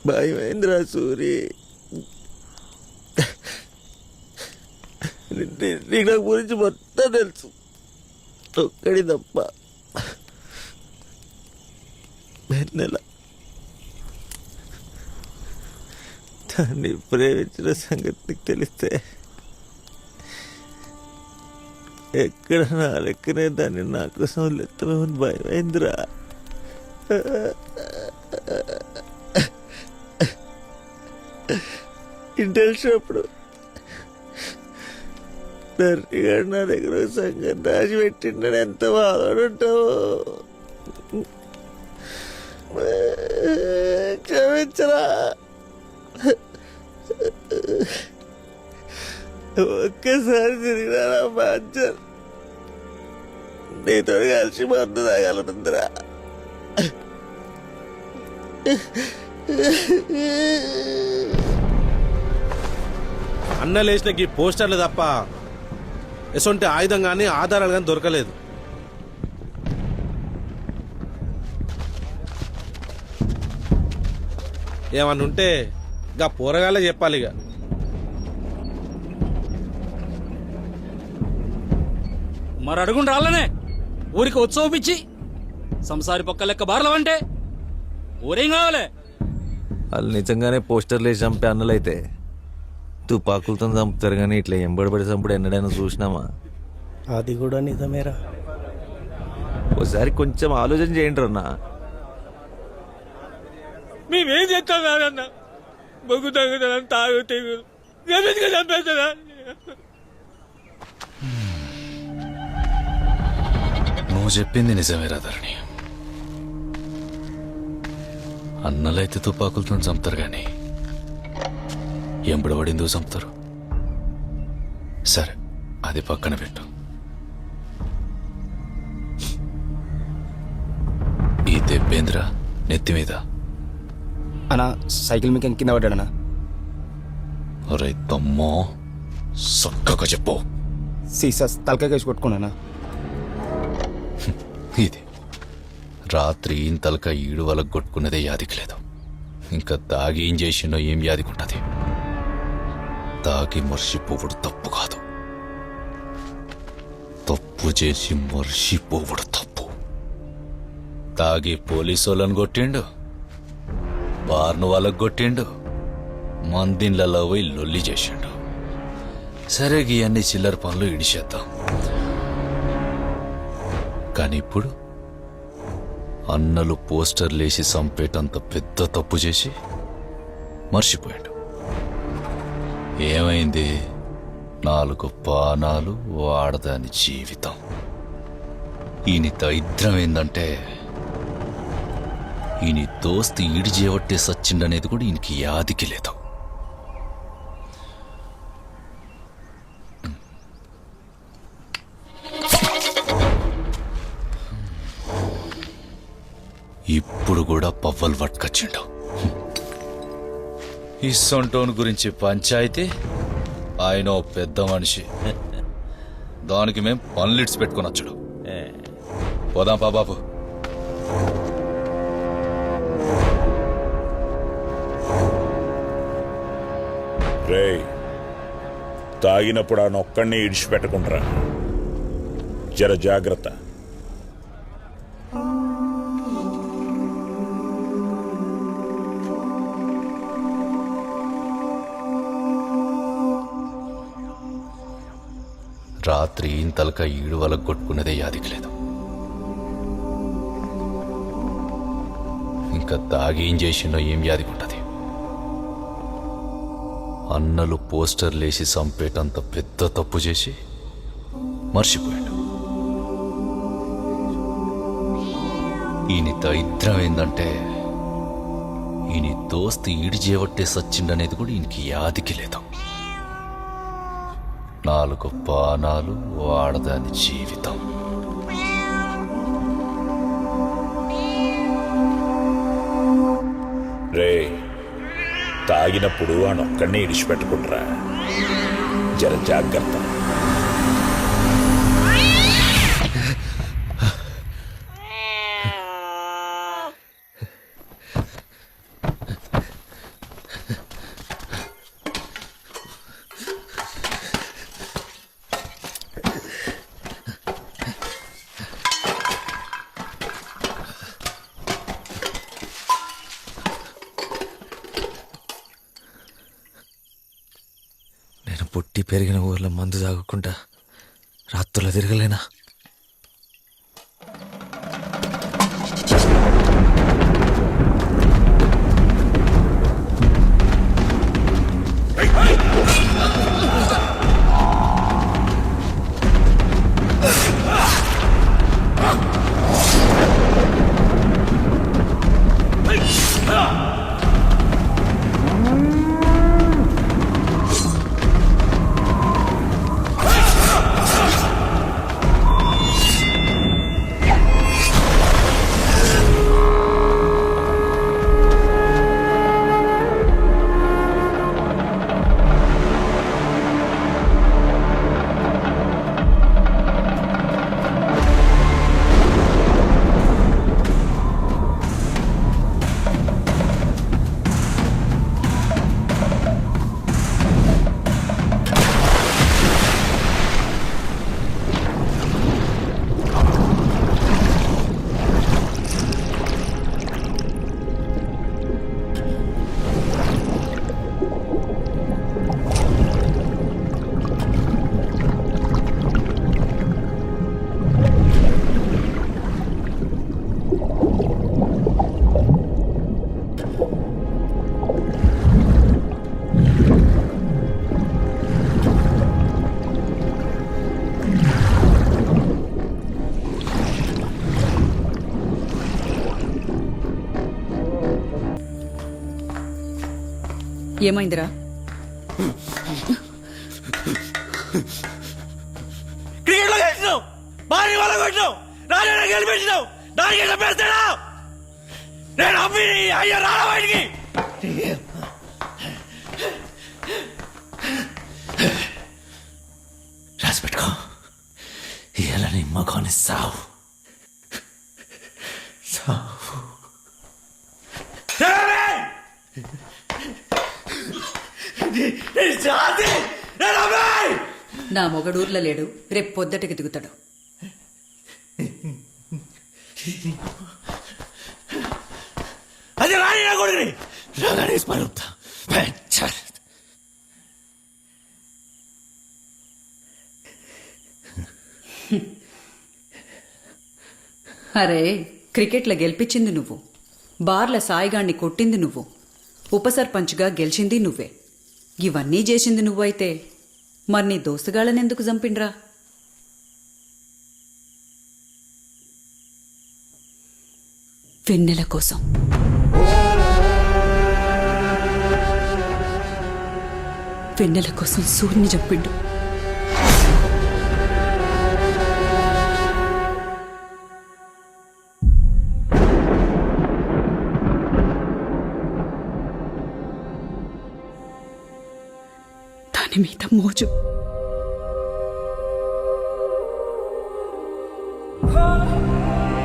భయమైందిరా సూరి. నీకు నా గురించి మొత్తం తెలుసు, ఒక్కడి తప్ప. నెల దాన్ని ప్రేమించిన సంగతి నీకు తెలిస్తే ఎక్కడ నా లెక్కనే దాన్ని నా కోసం వదిలేస్తామని భయమైందిరా. ఇంటర్షిప్పుడు దర్శిగాడు నా దగ్గర సంగతి దాచిపెట్టిండని ఎంత బాధపడుంటావో. క్షమించరా. ఒక్కసారి తిరిగినా బాధ్యత నీతో కలిసి మందు తాగలనుందిరా. అన్న లేచినకి పోస్టర్లు తప్ప ఎసొంటి ఆయుధం కానీ ఆధారాలు కానీ దొరకలేదు. ఏమన్నా ఉంటే గా పోరగాళ్ళే చెప్పాలి. ఇక మరి అడుగుండి రాళ్ళనే ఊరికి ఉత్సవపిచ్చి సంసారి పక్క లెక్క బార్లవంటే ఊరేం కావాలి? వాళ్ళు నిజంగానే పోస్టర్లు వేసి చంపే అన్నలైతే తుపాకులతో చంపుతారు, కానీ ఇట్లా ఎంబడిపడి చంపుడు ఎన్నడైనా చూసినామా? అది కూడా నిజమేరా. ఒకసారి కొంచెం ఆలోచన చేయండి అన్న. మేమేం చేస్తాం కాదన్న, బొగ్గు తగ్గుతాం, తాగు తెగులు చంపేస్తారా? నువ్వు చెప్పింది నిజమేరా ధరణి. అన్నలైతే తుపాకులతో చంపుతారు గాని ఎంబడబడి ఎందుకు చంపుతారు? సరే, అది పక్కన పెట్టు. ఈ దెబ్బేంద్ర నెత్తి మీద? అన్నా సైకిల్ మెకానిక్ కింద పడ్డాడనా. ఒరే తమ్మో, చక్కగా చెప్పు. సీసా తలకాయ కేసి కొట్టుకున్నానా. ఇది రాత్రి తలక ఈడు వాళ్ళకు కొట్టుకున్నదే యాదికి లేదు. ఇంకా తాగి ఏం చేసిండో ఏం యాదికుంటది? తాగి మర్చిపోవుడు తప్పు కాదు, తప్పు చేసి మర్చిపోవుడు తప్పు. తాగి పోలీసు వాళ్ళని కొట్టిండు, బార్ను వాళ్ళకు కొట్టిండు, మందిన్లలో పోయి లొల్లి చేసిండు. సరే, అన్ని చిల్లర పనులు ఇడిచేద్దాం. కానీ ఇప్పుడు అన్నలు పోస్టర్లేసి చంపేటంత పెద్ద తప్పు చేసి మర్చిపోయాడు. ఏమైంది? 4 పానాలు, వాడదాని జీవితం. ఈయన దరిద్రం ఏందంటే ఈయన దోస్తి ఈడి చేయబట్టే సచ్చిండనేది కూడా ఈయనకి యాదికి లేదు. ఇప్పుడు కూడా పవ్వలు పట్టుకొచ్చిండు. ఈ సొంటోన్ గురించి పంచాయితీ, ఆయన పెద్ద మనిషి, దానికి మేం పనులిడ్స్ పెట్టుకుని వచ్చాడు. పోదాం పా బాబు. రే, తాగినప్పుడు ఆ నొక్కడిని ఇడిచిపెట్టకుండా జర జాగ్రత్త. రాత్రి తలక ఈడు వాళ్ళకు కొట్టుకున్నదే యాదికి లేదు. ఇంకా తాగి ఏం చేసిండో ఏం యాదికుంటది? అన్నలు పోస్టర్లేసి చంపేటంత పెద్ద తప్పు చేసి మర్చిపోయాడు. ఈయన దరిద్రం ఏందంటే ఈయన దోస్తి ఈడి చేయబట్టే సచ్చిండనేది కూడా ఈయనకి యాదికి లేదు. 4 పానాలు, వాడదాని జీవితం. రే, తాగినప్పుడు ఆ నొక్కడిని ఇడిచిపెట్టకుండా జర జాగ్రత్త. పెరిగిన ఊర్లో మందు తాగకుండా రాత్రులు తిరగలేనా? ఏమైందిరా? క్రికెట్లో గెలిచినావు, భారీ వాళ్ళ కొట్టినావు, రాజా గెలిపించినావు, దానికి చంపేస్తాడా? నేను అమ్మి అయ్యో రాడా బయటికి. రాసి పెట్టుకో, ఇలా నీ మగాని సావు. నా మొగడూర్లో లేడు, రేపు పొద్దుటికి దిగుతాడు. అది రాని నా కొడుకుని రాగానే పరుపుతా. అరే, క్రికెట్లో గెలిపించింది నువ్వు, బార్ల సాయిగాణ్ణి కొట్టింది నువ్వు, ఉప సర్పంచ్గా గెలిచింది నువ్వే. ఇవన్నీ చేసింది నువ్వైతే మరి నీ దోస్తుగాళ్ళని ఎందుకు చంపిండ్రా? వెన్నెల కోసం. వెన్నెల కోసం సూర్యుని చంపిండు. దాని మీద మోజు.